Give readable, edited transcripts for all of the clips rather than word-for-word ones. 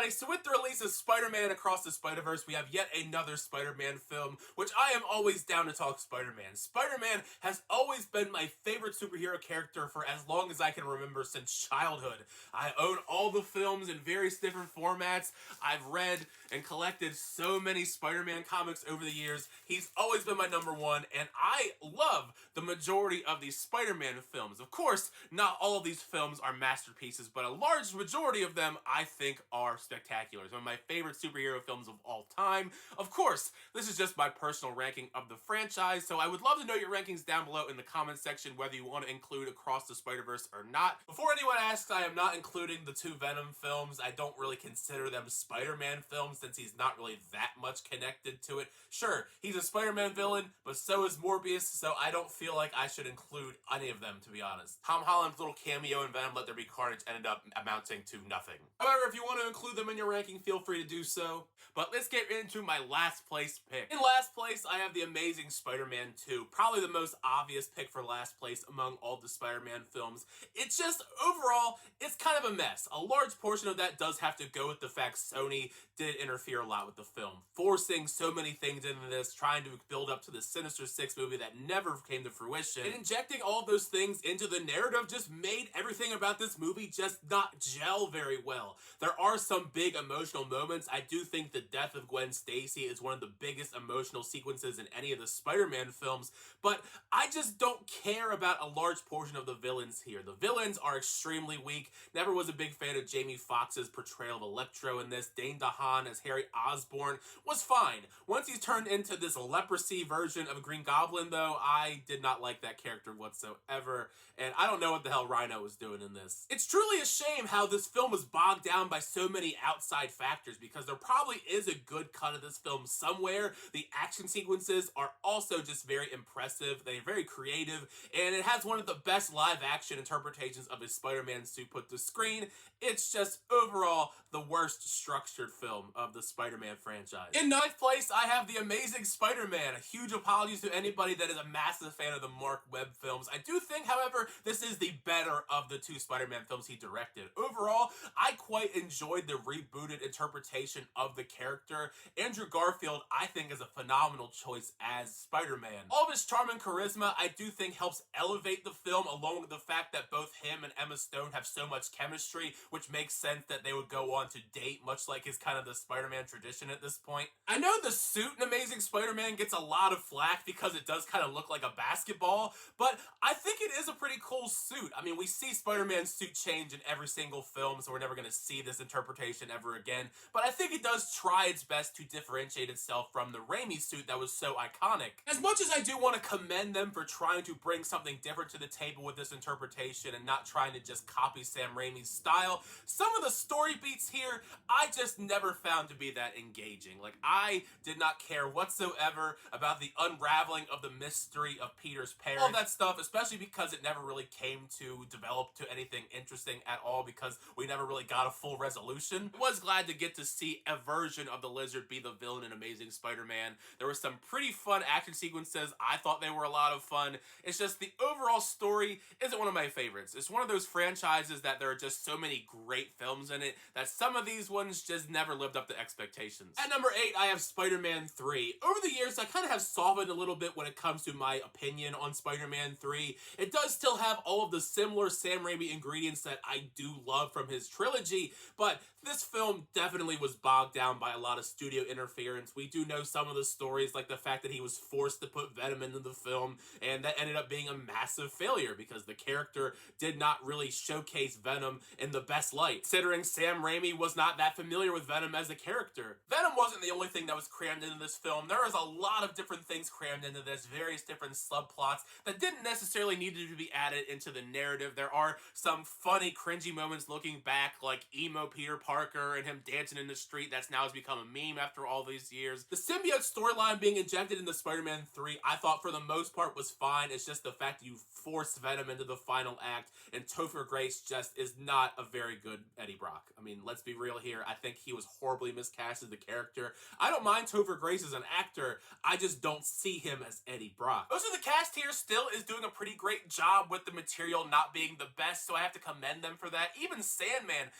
everybody, so with the release of Spider-Man Across the Spider-Verse, we have yet another Spider-Man film, which I am always down to talk Spider-Man. Spider-Man has always been my favorite superhero character for as long as I can remember since childhood. I own all the films in various different formats. I've read and collected so many Spider-Man comics over the years. He's always been my number one, and I love the majority of these Spider-Man films. Of course, not all of these films are masterpieces, but a large majority of them I think are spectacular. Some of my favorite superhero films of all time. Of course, this is just my personal ranking of the franchise, so I would love to know your rankings down below in the comments section, whether you want to include Across the Spider-Verse or not. Before anyone asks, I am not including the two Venom films. I don't really consider them Spider-Man films since he's not really that much connected to it. Sure, he's a Spider-Man villain, but so is Morbius, so I don't feel like I should include any of them, to be honest. Tom Holland's little cameo in Venom Let There Be Carnage ended up amounting to nothing. However, if you want to include them in your ranking, feel free to do so. But let's get into my last place pick. In last place, I have The Amazing Spider-Man 2. Probably the most obvious pick for last place among all the Spider-Man films. It's just, overall, it's kind of a mess. A large portion of that does have to go with the fact Sony did interfere a lot with the film, forcing so many things into this, trying to build up to the Sinister Six movie that never came to fruition, and injecting all of those things into the narrative just made everything about this movie just not gel very well. There are some big emotional moments. I do think the death of Gwen Stacy is one of the biggest emotional sequences in any of the Spider-Man films, but I just don't care about a large portion of the villains here. The villains are extremely weak. Never was a big fan of Jamie Foxx's portrayal of Electro in this. Dane DeHaan as Harry Osborn was fine. Once he's turned into this leprosy version of Green Goblin, though, I did not like that character whatsoever, and I don't know what the hell Rhino was doing in this. It's truly a shame how this film was bogged down by so many outside factors, because there probably is a good cut of this film somewhere. The action sequences are also just very impressive. They're very creative, and it has one of the best live action interpretations of a Spider-Man suit put to screen. It's just overall the worst structured film of the Spider-Man franchise. In ninth place, I have The Amazing Spider-Man. A huge apologies to anybody that is a massive fan of the Mark Webb films. I do think, however, this is the better of the two Spider-Man films he directed. Overall, I quite enjoyed the rebooted interpretation of the character. Andrew Garfield, I think, is a phenomenal choice as Spider-Man. All of his charm and charisma, I do think, helps elevate the film, along with the fact that both him and Emma Stone have so much chemistry, which makes sense that they would go on to date, much like is kind of the Spider-Man tradition at this point. I know the suit in Amazing Spider-Man gets a lot of flack because it does kind of look like a basketball, but I think it is a pretty cool suit. I mean, we see Spider-Man's suit change in every single film, so we're never going to see this interpretation ever again, but I think it does try its best to differentiate itself from the Raimi suit that was so iconic. As much as I do want to commend them for trying to bring something different to the table with this interpretation and not trying to just copy Sam Raimi's style, some of the story beats here I just never found to be that engaging. Like, I did not care whatsoever about the unraveling of the mystery of Peter's parents. All that stuff, especially because it never really came to develop to anything interesting at all, because we never really got a full resolution. I was glad to get to see a version of the Lizard be the villain in Amazing Spider-Man. There were some pretty fun action sequences. I thought they were a lot of fun. It's just the overall story isn't one of my favorites. It's one of those franchises that there are just so many great films in it that some of these ones just never lived up to expectations. At number 8, I have Spider-Man 3. Over the years, I kind of have softened a little bit when it comes to my opinion on Spider-Man 3. It does still have all of the similar Sam Raimi ingredients that I do love from his trilogy, but this film definitely was bogged down by a lot of studio interference. We do know some of the stories, like the fact that he was forced to put Venom into the film, and that ended up being a massive failure because the character did not really showcase Venom in the best light, considering Sam Raimi was not that familiar with Venom as a character. Venom wasn't the only thing that was crammed into this film. There was a lot of different things crammed into this, various different subplots that didn't necessarily need to be added into the narrative. There are some funny, cringy moments looking back, like emo Peter Parker and him dancing in the street that's now has become a meme after all these years. The symbiote storyline being injected into Spider-Man 3, I thought for the most part was fine. It's just the fact that you force Venom into the final act, and Topher Grace just is not a very good Eddie Brock. I mean, let's be real here. I think he was horribly miscast as the character. I don't mind Topher Grace as an actor, I just don't see him as Eddie Brock. Most of the cast here still is doing a pretty great job with the material not being the best, so I have to commend them for that. Even Sandman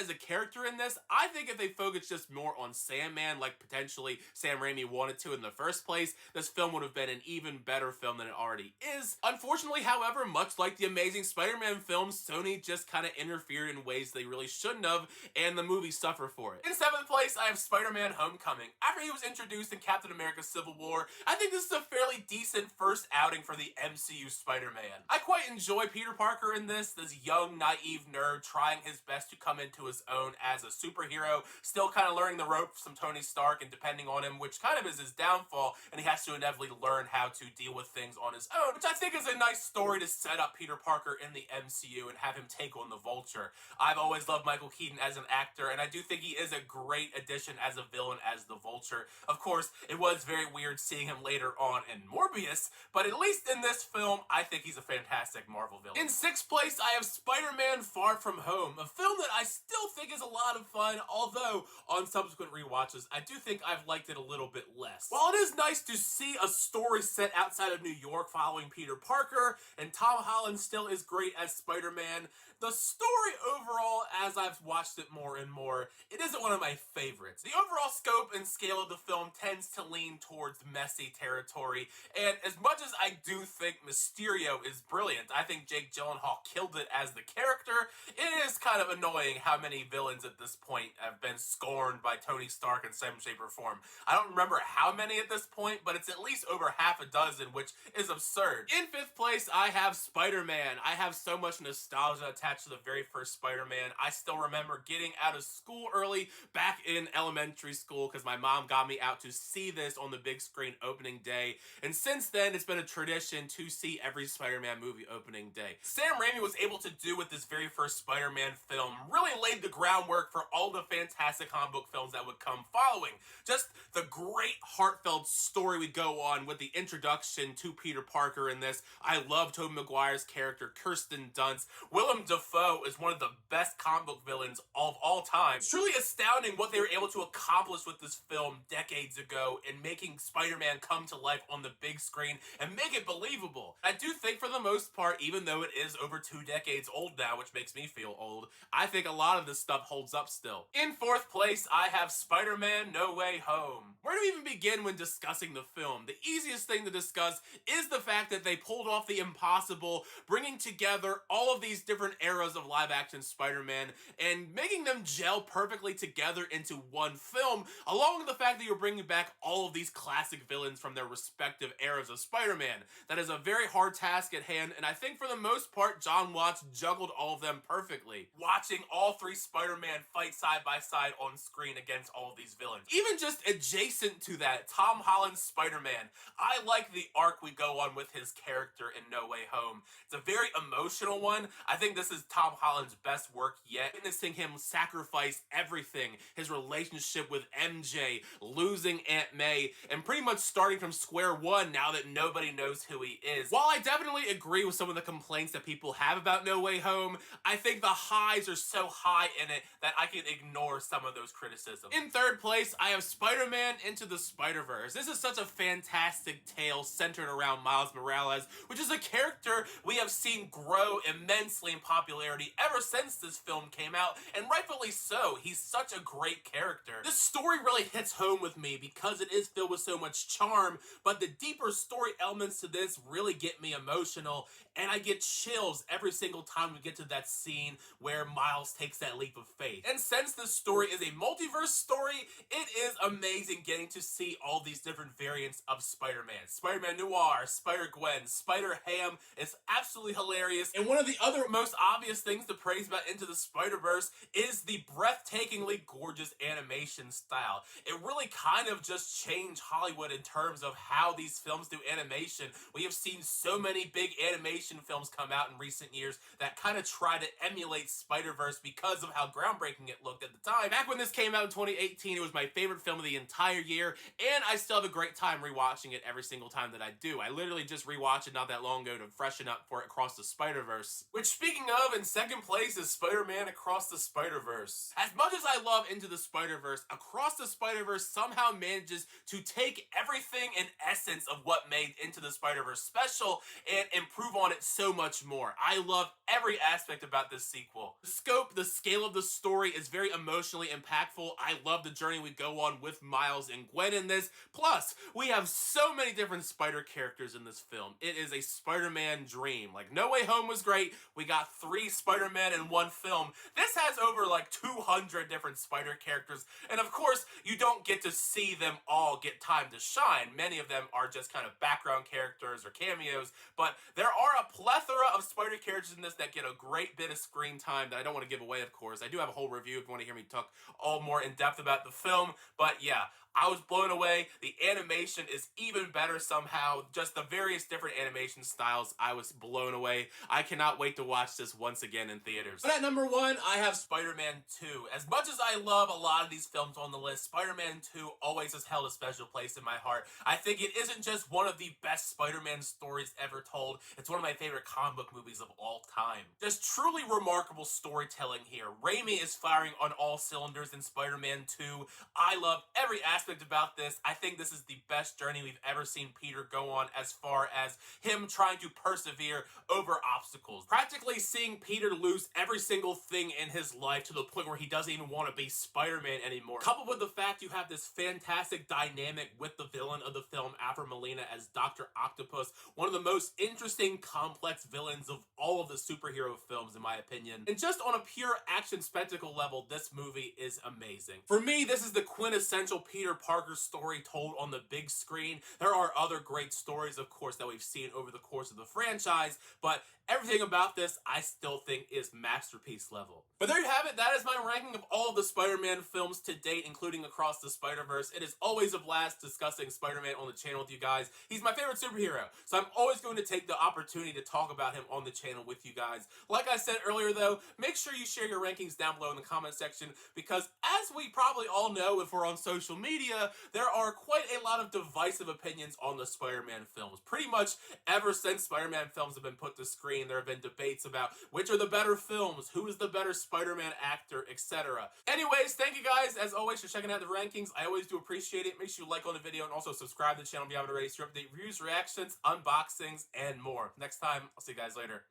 as a character character in this. I think if they focused just more on Sandman, like potentially Sam Raimi wanted to in the first place, this film would have been an even better film than it already is. Unfortunately, however, much like the Amazing Spider-Man films, Sony just kind of interfered in ways they really shouldn't have, and the movies suffer for it. In 7th place, I have Spider-Man Homecoming. After he was introduced in Captain America Civil War, I think this is a fairly decent first outing for the MCU Spider-Man. I quite enjoy Peter Parker in this young, naive nerd trying his best to come into his own as a superhero, still kind of learning the ropes from Tony Stark and depending on him, which kind of is his downfall, and he has to inevitably learn how to deal with things on his own, which I think is a nice story to set up Peter Parker in the MCU and have him take on the Vulture. I've always loved Michael Keaton as an actor, and I do think he is a great addition as a villain as the Vulture. Of course, it was very weird seeing him later on in Morbius, but at least in this film, I think he's a fantastic Marvel villain. In 6th place, I have Spider-Man Far From Home, a film that I still think is a lot of fun, although on subsequent rewatches, I do think I've liked it a little bit less. While it is nice to see a story set outside of New York following Peter Parker, and Tom Holland still is great as Spider-Man, the story overall, as I've watched it more and more, it isn't one of my favorites. The overall scope and scale of the film tends to lean towards messy territory, and as much as I do think Mysterio is brilliant, I think Jake Gyllenhaal killed it as the character, it is kind of annoying how many villains at this point have been scorned by Tony Stark in some shape or form. I don't remember how many at this point, but it's at least over half a dozen, which is absurd. In 5th place, I have Spider-Man. I have so much nostalgia attached to the very first Spider-Man. I still remember getting out of school early back in elementary school because my mom got me out to see this on the big screen opening day, and since then it's been a tradition to see every Spider-Man movie opening day. Sam Raimi was able to do with this very first Spider-Man film really laid the groundwork for all the fantastic comic book films that would come following. Just the great heartfelt story we go on with the introduction to Peter Parker in this. I love Tobey Maguire's character, Kirsten Dunst. Willem Dafoe is one of the best comic book villains of all time. It's truly astounding what they were able to accomplish with this film decades ago in making Spider-Man come to life on the big screen and make it believable. I do think for the most part, even though it is over 2 decades old now, which makes me feel old, I think a lot of this stuff holds up still. In 4th place, I have Spider-Man No Way Home. Where do we even begin when discussing the film? The easiest thing to discuss is the fact that they pulled off the impossible, bringing together all of these different eras of live-action Spider-Man and making them gel perfectly together into one film, along with the fact that you're bringing back all of these classic villains from their respective eras of Spider-Man. That is a very hard task at hand, and I think for the most part, Jon Watts juggled all of them perfectly. Watching all 3 Spider-Man fight side by side on screen against all of these villains. Even just adjacent to that, Tom Holland's Spider-Man. I like the arc we go on with his character in No Way Home. It's a very emotional one. I think this is Tom Holland's best work yet. Witnessing him sacrifice everything, his relationship with MJ, losing Aunt May, and pretty much starting from square one now that nobody knows who he is. While I definitely agree with some of the complaints that people have about No Way Home, I think the highs are so high in it that I can ignore some of those criticisms. In 3rd place, I have Spider-Man Into the Spider-Verse. This is such a fantastic tale centered around Miles Morales, which is a character we have seen grow immensely in popularity ever since this film came out, and rightfully so. He's such a great character. This story really hits home with me because it is filled with so much charm, but the deeper story elements to this really get me emotional, and I get chills every single time we get to that scene where Miles takes that leap of faith. And since this story is a multiverse story, it is amazing getting to see all these different variants of Spider-Man. Spider-Man Noir, Spider-Gwen, Spider-Ham. It's absolutely hilarious. And one of the other most obvious things to praise about Into the Spider-Verse is the breathtakingly gorgeous animation style. It really kind of just changed Hollywood in terms of how these films do animation. We have seen so many big animation films come out in recent years that kind of try to emulate Spider-Verse because of how groundbreaking it looked at the time. Back when this came out in 2018, it was my favorite film of the entire year, and I still have a great time rewatching it every single time that I do. I literally just rewatched it not that long ago to freshen up for Across the Spider-Verse. Which, speaking of, in 2nd place is Spider-Man Across the Spider-Verse. As much as I love Into the Spider-Verse, Across the Spider-Verse somehow manages to take everything in essence of what made Into the Spider-Verse special and improve on it so much more. I love every aspect about this sequel. The scope, the scale of the story, story is very emotionally impactful. I love the journey we go on with Miles and Gwen in this. Plus, we have so many different Spider characters in this film. It is a Spider-Man dream. Like, No Way Home was great. We got 3 Spider-Man in one film. This has over like 200 different Spider characters. And of course, you don't get to see them all get time to shine. Many of them are just kind of background characters or cameos. But there are a plethora of Spider characters in this that get a great bit of screen time that I don't want to give away, of course. I do have a whole review if you want to hear me talk all more in depth about the film. But yeah, I was blown away. The animation is even better somehow. Just the various different animation styles, I was blown away. I cannot wait to watch this once again in theaters. But at number 1, I have Spider-Man 2. As much as I love a lot of these films on the list, Spider-Man 2 always has held a special place in my heart. I think it isn't just one of the best Spider-Man stories ever told, it's one of my favorite comic book movies of all time. Just truly remarkable storytelling here. Raimi is firing on all cylinders in Spider-Man 2. I love every aspect about this. I think this is the best journey we've ever seen Peter go on as far as him trying to persevere over obstacles. Practically seeing Peter lose every single thing in his life to the point where he doesn't even want to be Spider-Man anymore. Coupled with the fact you have this fantastic dynamic with the villain of the film, Alfred Molina as Dr. Octopus, one of the most interesting, complex villains of all of the superhero films in my opinion. And just on a pure action spectacle level, this movie is amazing. For me, this is the quintessential Peter Parker story told on the big screen. There are other great stories, of course, that we've seen over the course of the franchise, but everything about this I still think is masterpiece level. But there you have it. That is my ranking of all of the Spider-Man films to date, including Across the Spider-Verse. It is always a blast discussing Spider-Man on the channel with you guys. He's my favorite superhero, so I'm always going to take the opportunity to talk about him on the channel with you guys. Like I said earlier though, make sure you share your rankings down below in the comment section, because as we probably all know if we're on social media, there are quite a lot of divisive opinions on the Spider-Man films. Pretty much ever since Spider-Man films have been put to screen, there have been debates about which are the better films, who is the better Spider-Man actor, etc. Anyways, thank you guys as always for checking out the rankings. I always do appreciate it. Make sure you like on the video and also subscribe to the channel if you haven't already, so you update reviews, reactions, unboxings, and more. Next time, I'll see you guys later.